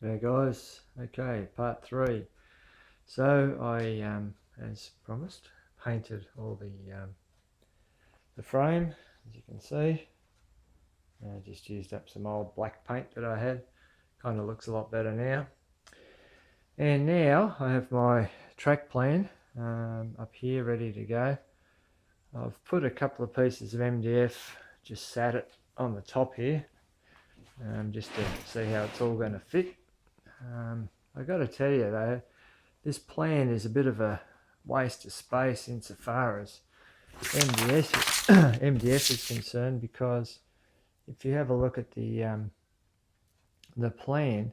Yeah guys, okay, part 3. So I, as promised, painted all the frame, as you can see. I just used up some old black paint that I had. Kind of looks a lot better now. And now I have my track plan up here ready to go. I've put a couple of pieces of MDF, just sat it on the top here, just to see how it's all going to fit. I've got to tell you though, this plan is a bit of a waste of space insofar as MDF is concerned, because if you have a look at the plan,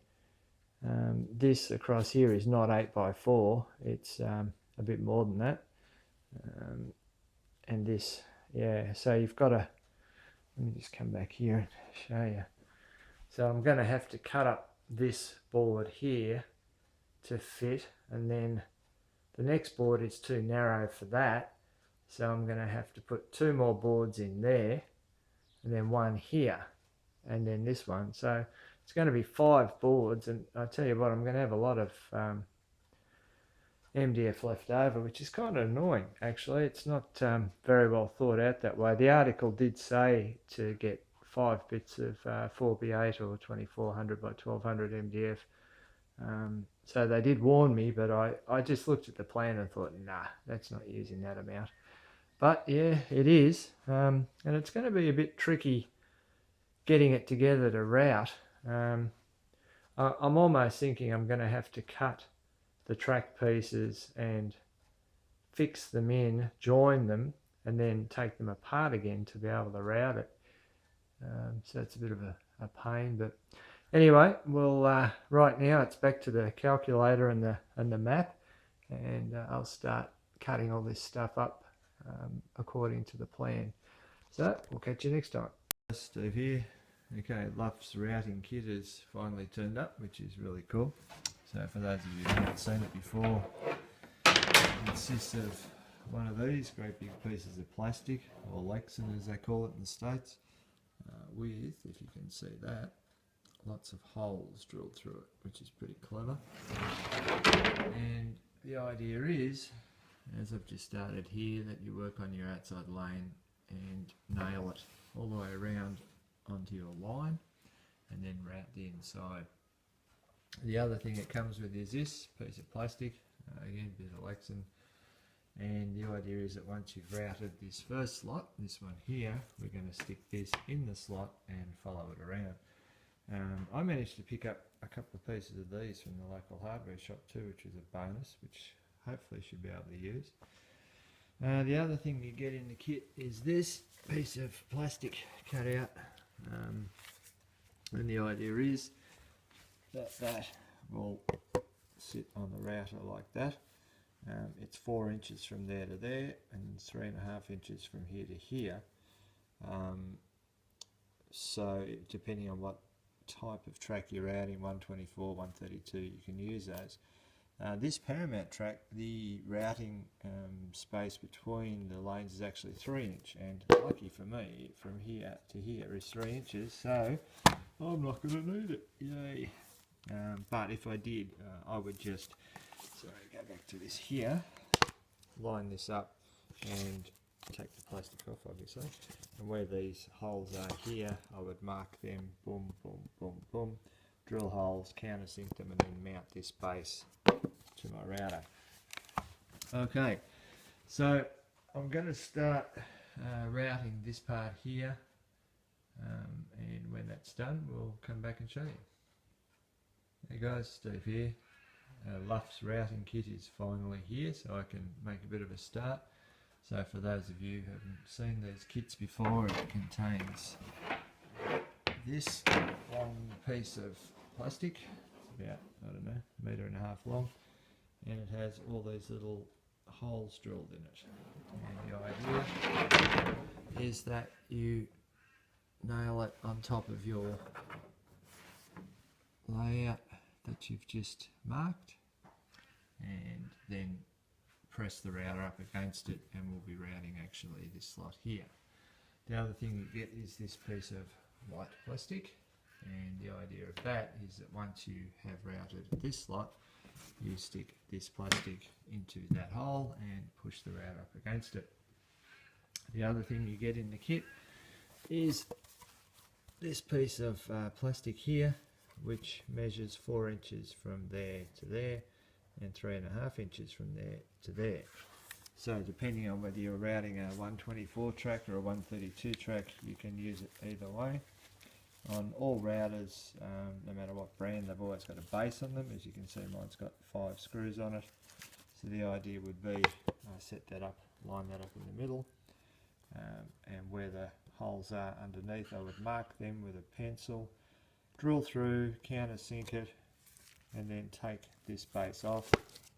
this across here is not 8x4, it's a bit more than that. And this, yeah, so you've got to, let me just come back here and show you. So I'm going to have to cut up this board here to fit, and then the next board is too narrow for that, so I'm going to have to put 2 more boards in there, and then one here, and then this one. So it's going to be 5 boards, and I tell you what, I'm going to have a lot of MDF left over, which is kind of annoying actually. It's not very well thought out that way. The article did say to get 5 bits of 4x8 or 2400 by 1200 MDF. So they did warn me, but I just looked at the plan and thought, nah, that's not using that amount. But yeah, it is. And it's going to be a bit tricky getting it together to route. I'm almost thinking I'm going to have to cut the track pieces and fix them in, join them, and then take them apart again to be able to route it. So it's a bit of a pain, but anyway, well, right now it's back to the calculator and the map, and I'll start cutting all this stuff up according to the plan. So we'll catch you next time. Steve here. Okay, Luff's routing kit has finally turned up, which is really cool. So for those of you who haven't seen it before, it consists of one of these great big pieces of plastic, or Lexan as they call it in the States, with, if you can see that, lots of holes drilled through it, which is pretty clever. And the idea is, as I've just started here, that you work on your outside lane and nail it all the way around onto your line, and then route the inside. The other thing it comes with is this piece of plastic, again a bit of Lexan, and the idea is that once you've routed this first slot, this one here, we're going to stick this in the slot and follow it around. I managed to pick up a couple of pieces of these from the local hardware shop too, which is a bonus, which hopefully should be able to use. The other thing you get in the kit is this piece of plastic cut out, and the idea is that that will sit on the router like that. It's 4 inches from there to there and 3.5 inches from here to here. So depending on what type of track you're routing, 124, 132, you can use those. This Paramount track, the routing space between the lanes is actually 3 inch, and lucky for me, from here to here is 3 inches, so I'm not going to need it, yay. But if I did, I would just, sorry, go back to this here, line this up and take the plastic off obviously, and where these holes are here, I would mark them, boom, boom, boom, boom, drill holes, countersink them, and then mount this base to my router. Okay, so I'm going to start routing this part here, and when that's done we'll come back and show you. Hey guys, Steve here. Luff's routing kit is finally here, so I can make a bit of a start. So for those of you who haven't seen these kits before, it contains this long piece of plastic, about, I don't know, 1.5 meters long, and it has all these little holes drilled in it. And the idea is that you nail it on top of your layout that you've just marked, and then press the router up against it, and we'll be routing actually this slot here. The other thing you get is this piece of white plastic, And the idea of that is that once you have routed this slot, you stick this plastic into that hole and push the route up against it. The other thing you get in the kit is this piece of plastic here, which measures 4 inches from there to there and 3.5 inches from there to there. So depending on whether you're routing a 124 track or a 132 track, you can use it either way. On all routers, no matter what brand, they've always got a base on them. As you can see, mine's got 5 screws on it. So the idea would be set that up, line that up in the middle, and where the holes are underneath, I would mark them with a pencil, drill through, countersink it, and then take this base off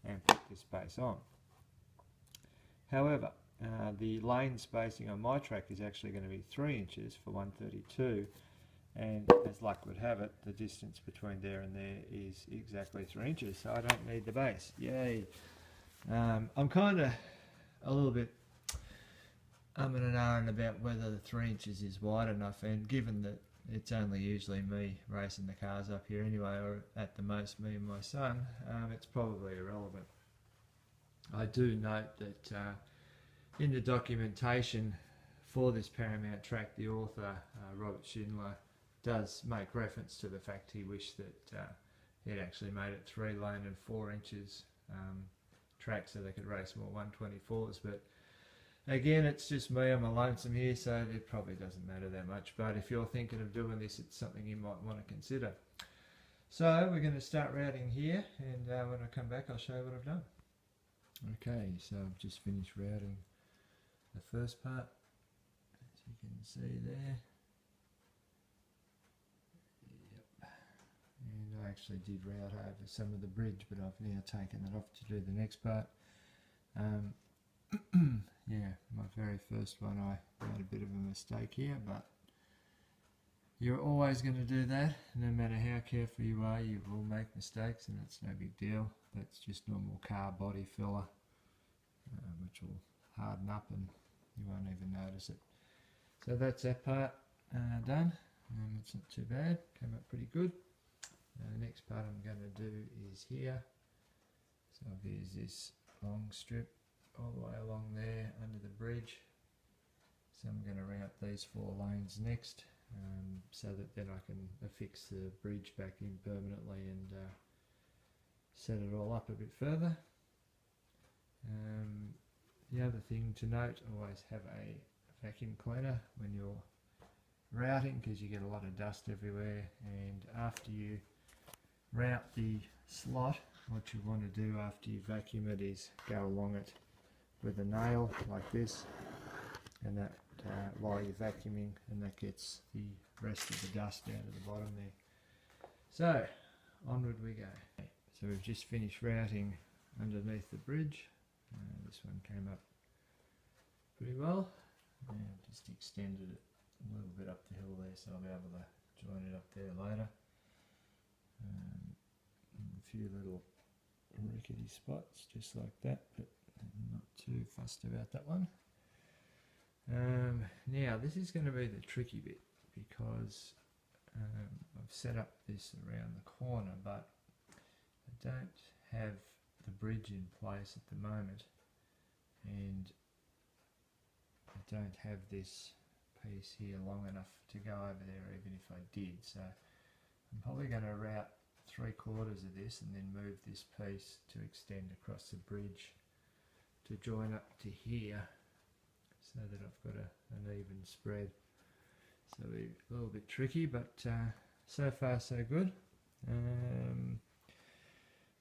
and put this base on. However, the lane spacing on my track is actually going to be 3 inches for 132, and as luck would have it, the distance between there and there is exactly 3 inches, so I don't need the base. Yay! I'm kind of a little bit umming and ahhing about whether the 3 inches is wide enough, and given that it's only usually me racing the cars up here anyway, or at the most me and my son, it's probably irrelevant. I do note that in the documentation for this Paramount track, the author, Robert Schindler, does make reference to the fact he wished that he'd actually made it 3 lane and 4 inches track so they could race more 124s, but again, it's just me, I'm a lonesome here, so it probably doesn't matter that much, but if you're thinking of doing this, it's something you might want to consider. So we're going to start routing here, and when I come back I'll show you what I've done. Okay, so I've just finished routing the first part, as you can see there. Yep. And I actually did route over some of the bridge, but I've now taken it off to do the next part. Yeah, my very first one I made a bit of a mistake here, but you're always going to do that. No matter how careful you are, you will make mistakes, and it's no big deal. That's just normal car body filler, which will harden up and you won't even notice it. So that's that part done. It's not too bad, came up pretty good. The next part I'm going to do is here. So I've used this long strip all the way along there under the bridge. So I'm going to route these 4 lanes next, so that then I can affix the bridge back in permanently and set it all up a bit further. The other thing to note, always have a vacuum cleaner when you're routing, because you get a lot of dust everywhere, and after you route the slot, what you want to do after you vacuum it is go along it with a nail like this, and that while you're vacuuming, and that gets the rest of the dust out of the bottom there. So onward we go. So we've just finished routing underneath the bridge. This one came up pretty well, and just extended it a little bit up the hill there, so I'll be able to join it up there later. A few little rickety spots just like that, but I'm not too fussed about that one. Now this is going to be the tricky bit, because I've set up this around the corner, but I don't have the bridge in place at the moment, and I don't have this piece here long enough to go over there even if I did, so I'm probably going to route 3/4 of this and then move this piece to extend across the bridge to join up to here, so that I've got an even spread. So it'll be a little bit tricky, but so far so good.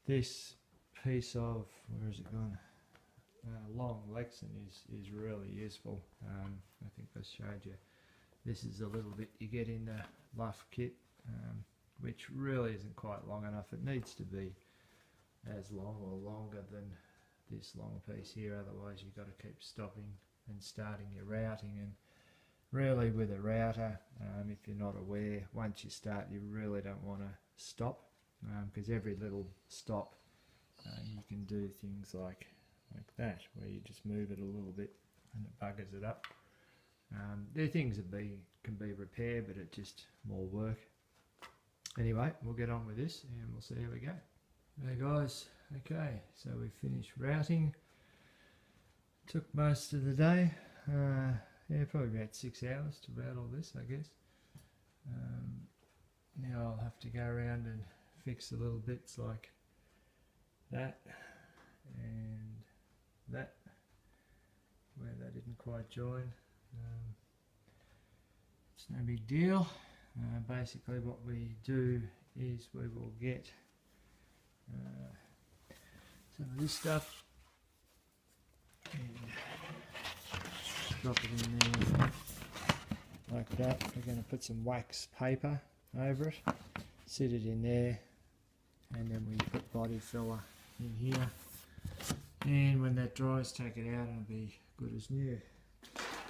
This piece of, where has it gone? Long Lexan is really useful. I think I showed you. This is a little bit you get in the luff kit, which really isn't quite long enough. It needs to be as long or longer than this long piece here, otherwise you've got to keep stopping and starting your routing. And really with a router, if you're not aware, once you start you really don't want to stop, because every little stop you can do things like that, where you just move it a little bit and it buggers it up. There are things that can be repaired, but it's just more work. anyway, we'll get on with this and we'll see how we go. Hey guys, okay, so we finished routing. Took most of the day. Yeah, probably about 6 hours to route all this, I guess. Now I'll have to go around and fix the little bits like that and that, where they didn't quite join. It's no big deal. Basically what we do is we will get some of this stuff and drop it in there like that. We're going to put some wax paper over it, sit it in there, and then we put body filler in here, and when that dries, take it out and it'll be good as new.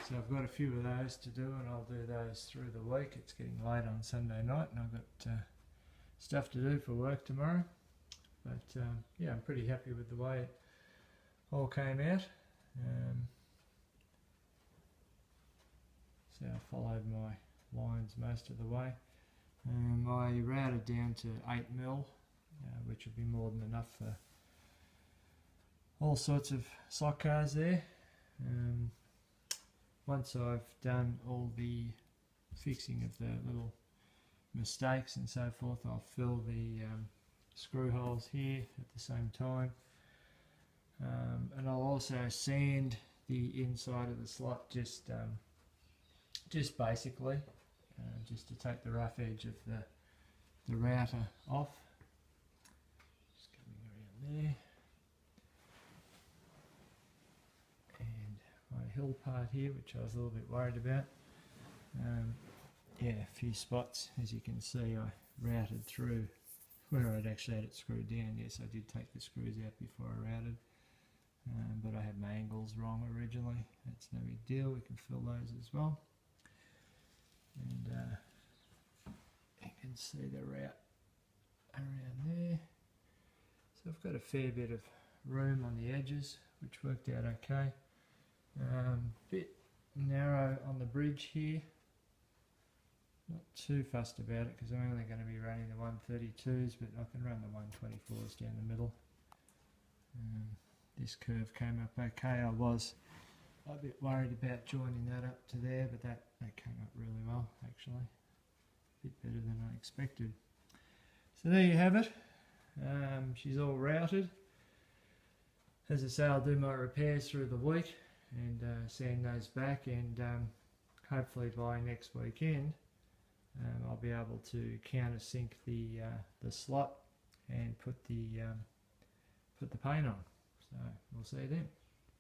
So I've got a few of those to do, and I'll do those through the week. It's getting late on Sunday night and I've got stuff to do for work tomorrow, but yeah, I'm pretty happy with the way it all came out. So I followed my lines most of the way. I routed down to 8mm, which would be more than enough for all sorts of slot cars there. Once I've done all the fixing of the little mistakes and so forth, I'll fill the screw holes here at the same time. And I'll also sand the inside of the slot just basically, just to take the rough edge of the router off. Just coming around there. And my hill part here, which I was a little bit worried about. Yeah, a few spots, as you can see, I routed through where I'd actually had it screwed down. Yes, I did take the screws out before I routed, but I had my angles wrong originally. That's no big deal, we can fill those as well. And you can see the route around there. So I've got a fair bit of room on the edges, which worked out okay. Bit narrow on the bridge here. Not too fussed about it because I'm only going to be running the 132s, but I can run the 124s down the middle. This curve came up okay. I was a bit worried about joining that up to there, but that came up really well actually. A bit better than I expected. So there you have it. She's all routed. As I say, I'll do my repairs through the week and sand those back, and hopefully by next weekend I'll be able to countersink the slot and put the paint on. So we'll see you then.